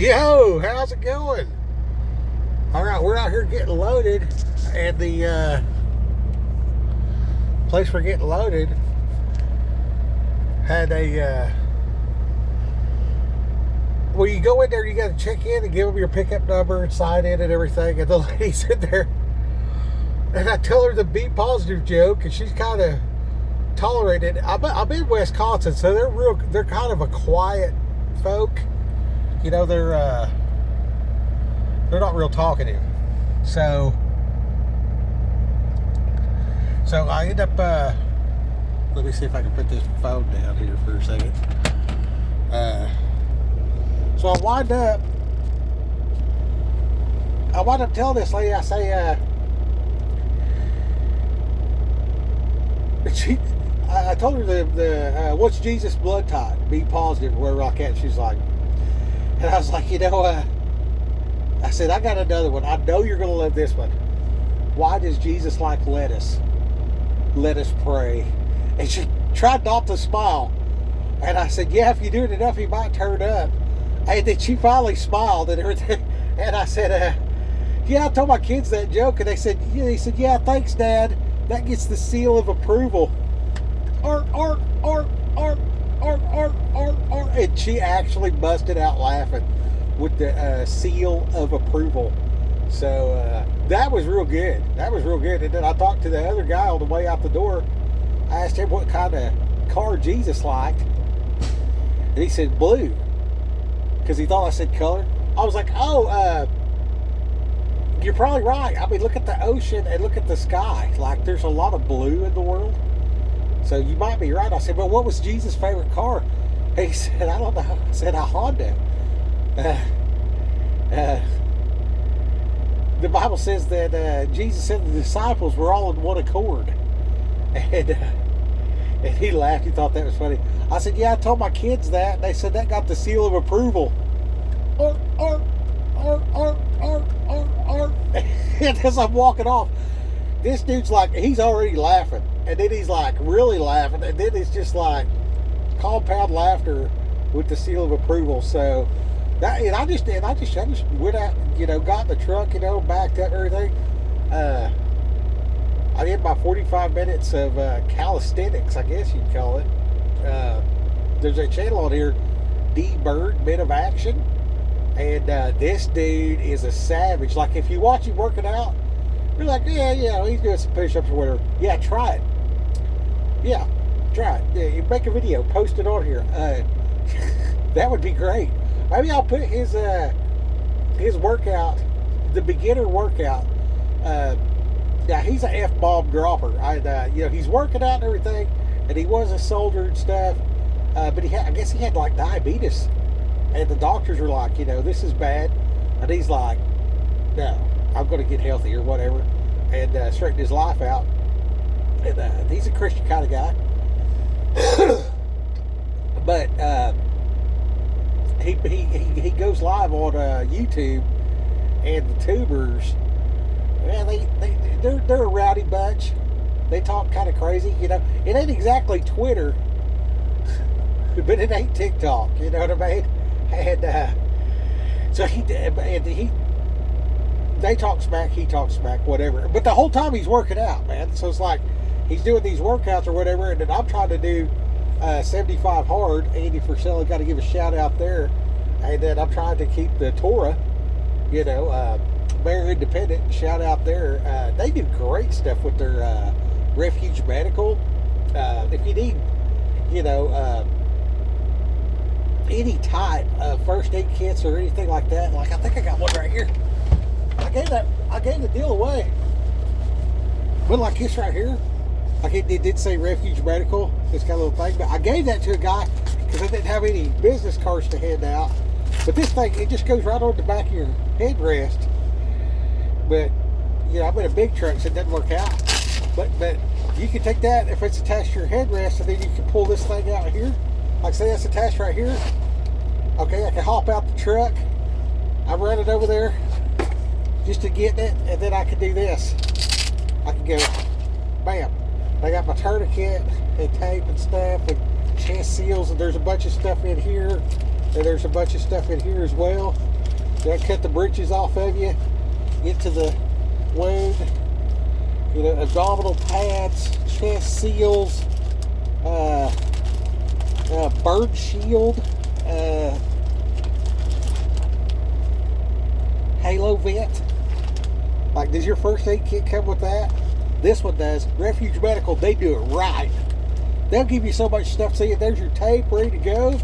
Yo, how's it going? All right, we're out here getting loaded, and the place we're getting loaded had a. Well, you go in there, you got to check in and give them your pickup number and sign in and everything. And the lady's in there, and I tell her the be positive joke, and she's kind of tolerated. I'm in Wisconsin, so they're kind of a quiet folk. You know, they're not real talkative. So I end up, let me see if I can put this phone down here for a second. So I wind up telling this lady, I say, I told her the what's Jesus blood type? Be positive, or whatever like that. She's like, and I was like, I said, I got another one. I know you're going to love this one. Why does Jesus like lettuce? Let us pray. And she tried not to smile. And I said, yeah, if you do it enough, he might turn up. And then she finally smiled and everything. And I said, yeah, I told my kids that joke. And they said, yeah, thanks, Dad. That gets the seal of approval. Art. And she actually busted out laughing with the seal of approval. So that was real good. And then I talked to the other guy on the way out the door. I asked him what kind of car Jesus liked. And he said blue. Because he thought I said color. I was like, you're probably right. I mean, look at the ocean and look at the sky. Like, there's a lot of blue in the world. So you might be right. I said, well, what was Jesus' favorite car? And he said, I don't know. I said, a Honda. The Bible says that Jesus and the disciples were all in one accord. And he laughed. He thought that was funny. I said, yeah, I told my kids that. They said that got the seal of approval. And as I'm walking off, this dude's like, he's already laughing. And then he's like really laughing. And then it's just like compound laughter with the seal of approval. So that, and I just went out, got in the truck, backed up and everything. I did my 45 minutes of calisthenics, I guess you'd call it. There's a channel on here, D Bird Men of Action. And this dude is a savage. Like, if you watch him working out, you're like, yeah, he's doing some push-ups or whatever. Yeah, try it. Yeah, try it. Yeah, you make a video, post it on here. That would be great. Maybe I'll put his workout, the beginner workout. Now, he's an F-bomb dropper. He's working out and everything, and he was a soldier and stuff. But I guess he had like diabetes. And the doctors were like, this is bad. And he's like, no, I'm going to get healthy or whatever. And straighten his life out. And he's a Christian kind of guy. But he goes live on YouTube. And the tubers, man, they're a rowdy bunch. They talk kind of crazy, It ain't exactly Twitter. But it ain't TikTok, you know what I mean? And so they talk smack, he talks smack, whatever. But the whole time he's working out, man. So it's like he's doing these workouts or whatever, and then I'm trying to do 75 hard. Andy Frisella, got to give a shout out there. And then I'm trying to keep the Torah, Bear Independent, shout out there. They do great stuff with their Refuge Medical. If you need, any type of first aid kits or anything like that. Like, I think I got one right here. I gave the deal away. But like this right here, like it did say Refuge Medical. It's got a little thing, but I gave that to a guy because I didn't have any business cards to hand out. But this thing, it just goes right on the back of your headrest. But I'm in a big truck, so it doesn't work out. But you can take that if it's attached to your headrest, and then you can pull this thing out here. Like, say that's attached right here. Okay, I can hop out the truck. I run it over there just to get it, and then I can do this. I can go, bam. I got my tourniquet and tape and stuff and chest seals, and there's a bunch of stuff in here. And there's a bunch of stuff in here as well. They'll cut the britches off of you, get to the wound. You know, abdominal pads, chest seals, bird shield, halo vent. Like, does your first aid kit come with that? This one does. Refuge Medical, they do it right. They'll give you so much stuff. See, there's your tape ready to go,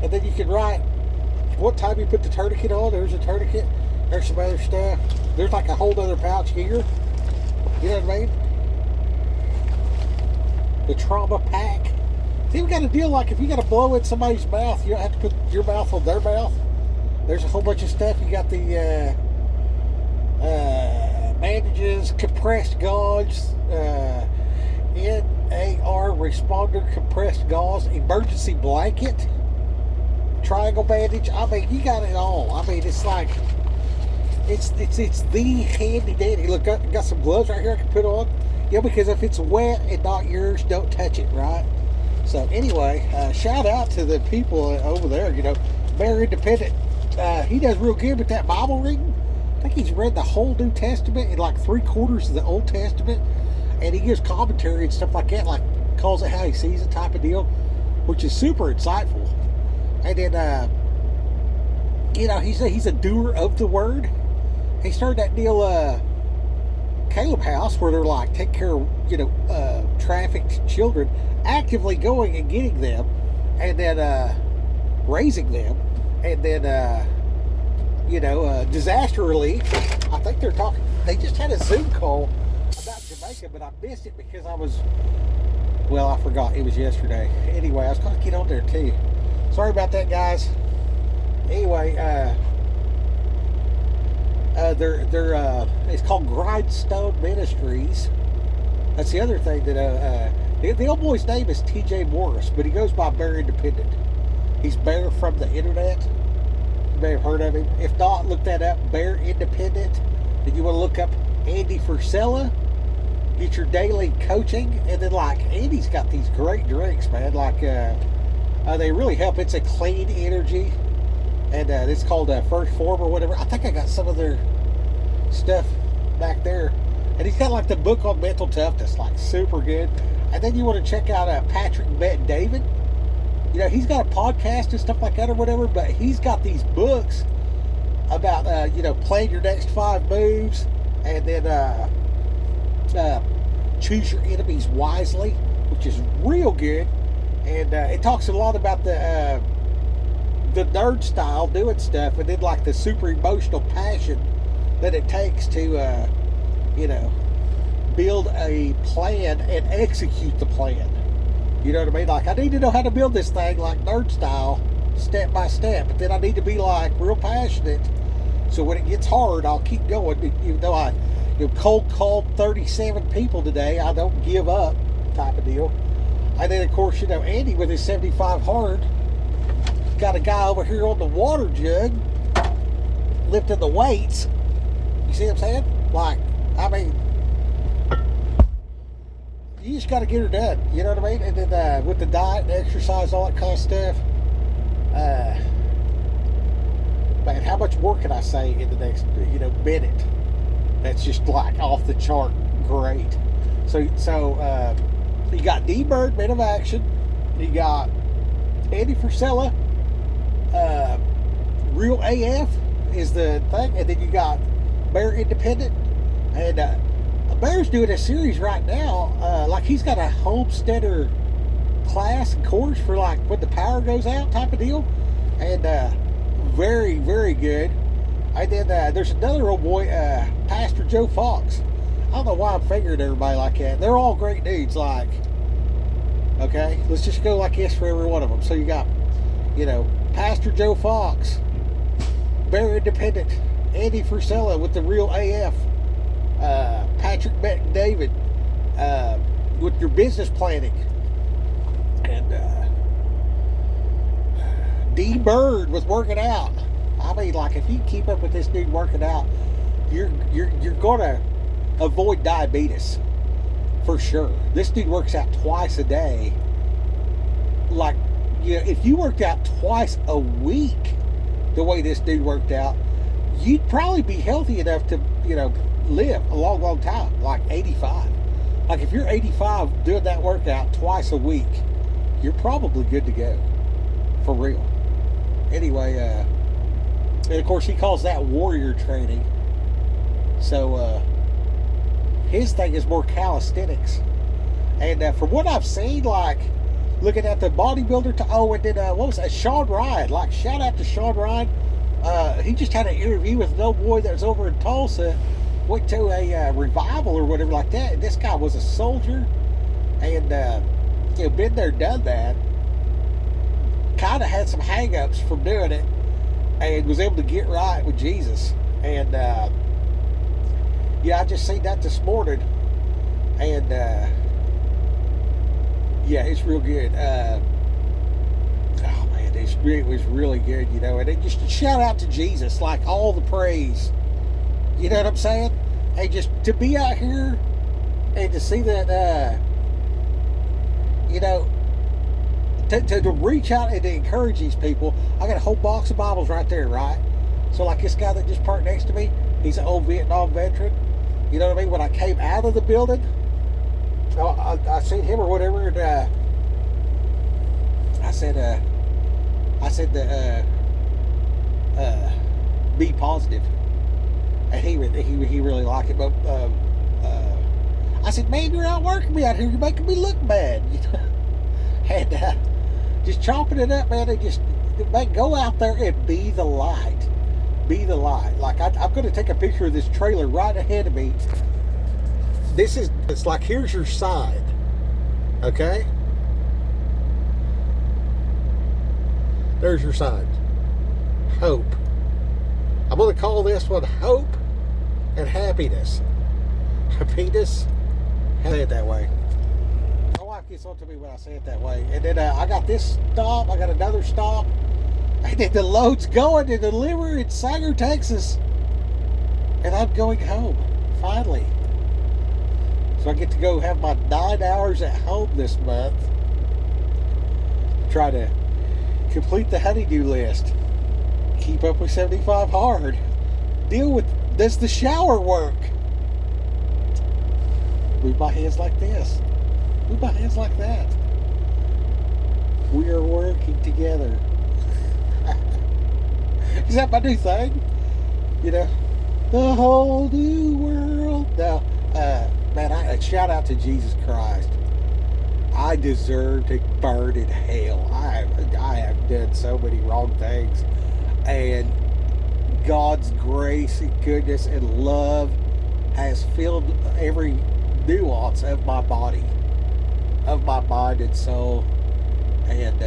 and then you can write what time you put the tourniquet on. There's a tourniquet. There's some other stuff. There's like a whole other pouch here. You know what I mean? The trauma pack. See, we got a deal like if you got to blow in somebody's mouth, you don't have to put your mouth on their mouth. There's a whole bunch of stuff. You got the bandages, compressed gauze, NAR responder compressed gauze, emergency blanket, triangle bandage. I mean, you got it all. I mean, it's like it's the handy dandy. Look, got some gloves right here I can put on. Yeah, because if it's wet and not yours, don't touch it, right? So anyway, shout out to the people over there. You know, Bear Independent. He does real good with that Bible reading. I think he's read the whole New Testament and like 3/4 of the Old Testament, and he gives commentary and stuff like that, like calls it how he sees it type of deal, which is super insightful. And then, you know, he's a doer of the word. He started that deal, Caleb House, where they're like take care of, you know, trafficked children, actively going and getting them, and then raising them, and then you know, disaster relief. I think they're talking. They just had a Zoom call about Jamaica, but I missed it because I was. Well, I forgot it was yesterday. Anyway, I was going to get on there too. Sorry about that, guys. Anyway, they're it's called Grindstone Ministries. That's the other thing that the old boy's name is T.J. Morris, but he goes by Bear Independent. He's Bear from the internet. You may have heard of him. If not, look that up. Bear Independent. Then you want to look up Andy Frisella. Get your daily coaching, and then like Andy's got these great drinks, man. Like they really help. It's a clean energy, and it's called First Form or whatever. I think I got some of their stuff back there, and he's got like the book on mental toughness, like super good. And then you want to check out Patrick Bet-David. You know, he's got a podcast and stuff like that or whatever, but he's got these books about you know, playing your next 5 moves, and then choose your enemies wisely, which is real good. And it talks a lot about the nerd style doing stuff, and then like the super emotional passion that it takes to you know, build a plan and execute the plan. You know what I mean? Like, I need to know how to build this thing like nerd style, step by step, but then I need to be like real passionate, so when it gets hard, I'll keep going. Even though I, you know, cold called 37 people today, I don't give up type of deal. And then, of course, you know, Andy with his 75 hard got a guy over here on the water jug lifting the weights. You see what I'm saying? Like, I mean, you just got to get her done. You know what I mean? And then with the diet and exercise, all that kind of stuff. Man, how much more can I say in the next, you know, minute? That's just like off the chart great. So you got D-Bird, Man of Action. You got Andy Frisella. Real AF is the thing. And then you got Bear Independent. And Bear's doing a series right now. Like, he's got a homesteader class and course for like when the power goes out type of deal. And very, very good. And then there's another old boy, Pastor Joe Fox. I don't know why I'm figuring everybody like that. They're all great dudes. Like, okay, let's just go like this for every one of them. So you got, you know, Pastor Joe Fox, Bear Independent, Andy Frisella with the Real AF, Patrick Bet-David with your business planning, and D-Bird with working out. I mean, like, if you keep up with this dude working out, you're gonna avoid diabetes for sure. This dude works out twice a day, like if you worked out twice a week the way this dude worked out, you'd probably be healthy enough to, live a long, long time, like 85. Like if you're 85 doing that workout twice a week, you're probably good to go. For real. Anyway, and of course he calls that warrior training. So his thing is more calisthenics. And from what I've seen, like looking at the bodybuilder, and then what was that? Sean Ryan. Like shout out to Sean Ryan. He just had an interview with an old boy that was over in Tulsa. Went to a revival or whatever like that. And this guy was a soldier, and been there, done that. Kind of had some hang-ups from doing it, and was able to get right with Jesus. And I just seen that this morning, and it's real good. Oh man, it was really good, And then just shout out to Jesus, like all the praise. You know what I'm saying? Hey, just to be out here and to see that, to reach out and to encourage these people. I got a whole box of Bibles right there, right? So like this guy that just parked next to me, he's an old Vietnam veteran. You know what I mean? When I came out of the building, I seen him or whatever, and I said be positive. And he really liked it, but I said, man, you're outworking me out here. You're making me look bad, And just chopping it up, man. And just go out there and be the light. Be the light. Like I'm going to take a picture of this trailer right ahead of me. It's like, here's your sign, okay? There's your sign. Hope. I'm going to call this one Hope and Happiness. Happiness? Say it that way. My wife gets on to me when I say it that way. And then I got this stop. I got another stop. And then the load's going to deliver in Sanger, Texas. And I'm going home. Finally. So I get to go have my 9 hours at home this month. Try to complete the honeydew list. Keep up with 75 hard. Does the shower work? Move my hands like this. Move my hands like that. We are working together. Is that my new thing? The whole new world. No, man, shout out to Jesus Christ. I deserve to burn in hell. I have done so many wrong things. And God's grace and goodness and love has filled every nuance of my body, of my mind and soul. And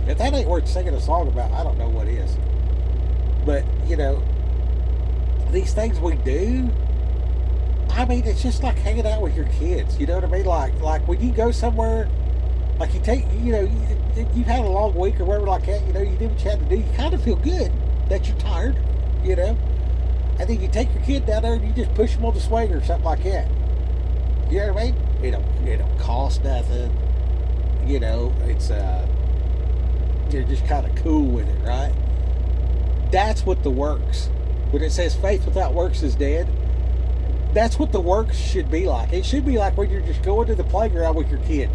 if that ain't worth singing a song about, I don't know what is. But, these things we do, I mean, it's just like hanging out with your kids. You know what I mean? Like when you go somewhere, like you take, you've had a long week or whatever like that, you did what you had to do. You kind of feel good that you're tired, And then you take your kid down there and you just push them on the swing or something like that. You know what I mean? It don't cost nothing. It's, you're just kind of cool with it, right? That's what the works. When it says faith without works is dead, that's what the works should be like. It should be like when you're just going to the playground with your kid.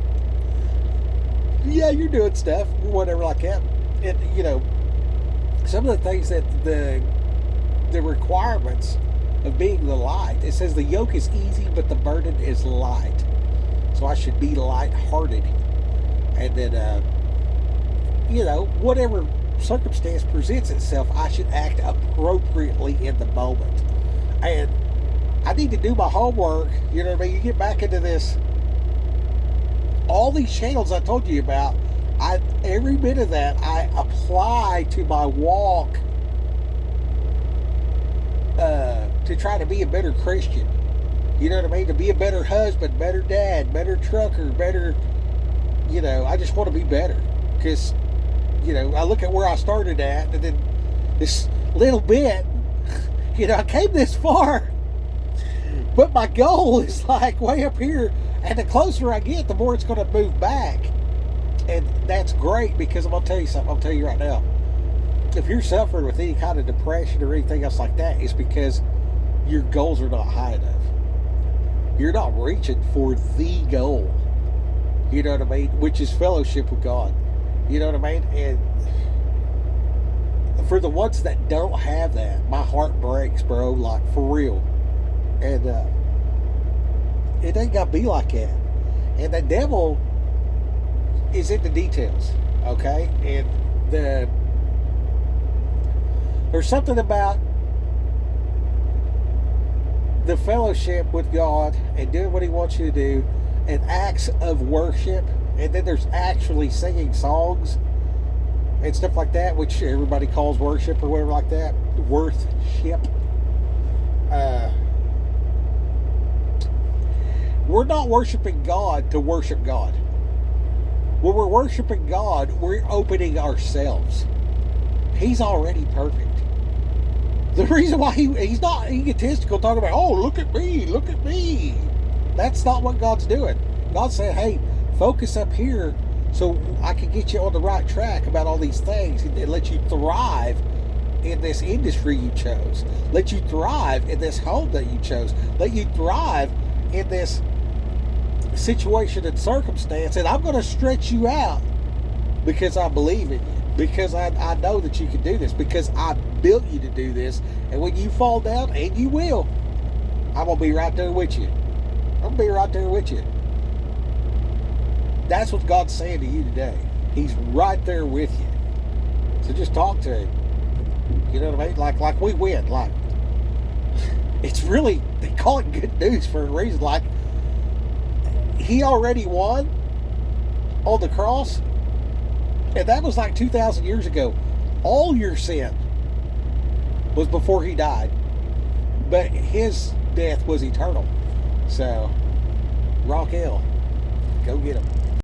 Yeah, you're doing stuff, whatever like that. And, some of the things that the requirements of being the light, it says the yoke is easy, but the burden is light. So I should be light-hearted. And then, whatever circumstance presents itself, I should act appropriately in the moment. And I need to do my homework. You know what I mean? You get back into this. All these channels I told you about, every bit of that I apply to my walk to try to be a better Christian. You know what I mean? To be a better husband, better dad, better trucker, better, I just want to be better. Because, I look at where I started at, and then this little bit, I came this far. But my goal is like way up here. And the closer I get, the more it's going to move back. And that's great, because I'm going to tell you something. I'll tell you right now. If you're suffering with any kind of depression or anything else like that, it's because your goals are not high enough. You're not reaching for the goal. You know what I mean? Which is fellowship with God. You know what I mean? And for the ones that don't have that, my heart breaks, bro. Like, for real. And it ain't got to be like that. And the devil is in the details, okay? And there's something about the fellowship with God and doing what He wants you to do, and acts of worship, and then there's actually singing songs and stuff like that, which everybody calls worship or whatever like that. Worship. We're not worshiping God to worship God. When we're worshiping God, we're opening ourselves. He's already perfect. The reason why he's not egotistical, talking about, oh, look at me. That's not what God's doing. God's saying, hey, focus up here so I can get you on the right track about all these things and let you thrive in this industry you chose. Let you thrive in this home that you chose. Let you thrive in this situation and circumstance. And I'm going to stretch you out because I believe in you. Because I know that you can do this. Because I built you to do this. And when you fall down, and you will, I'm going to be right there with you. I'm going to be right there with you. That's what God's saying to you today. He's right there with you. So just talk to Him. You know what I mean? Like we win. Like, it's really, they call it good news for a reason. Like, He already won on the cross. And that was like 2,000 years ago. All your sin was before He died. But His death was eternal. So, Raquel, go get Him.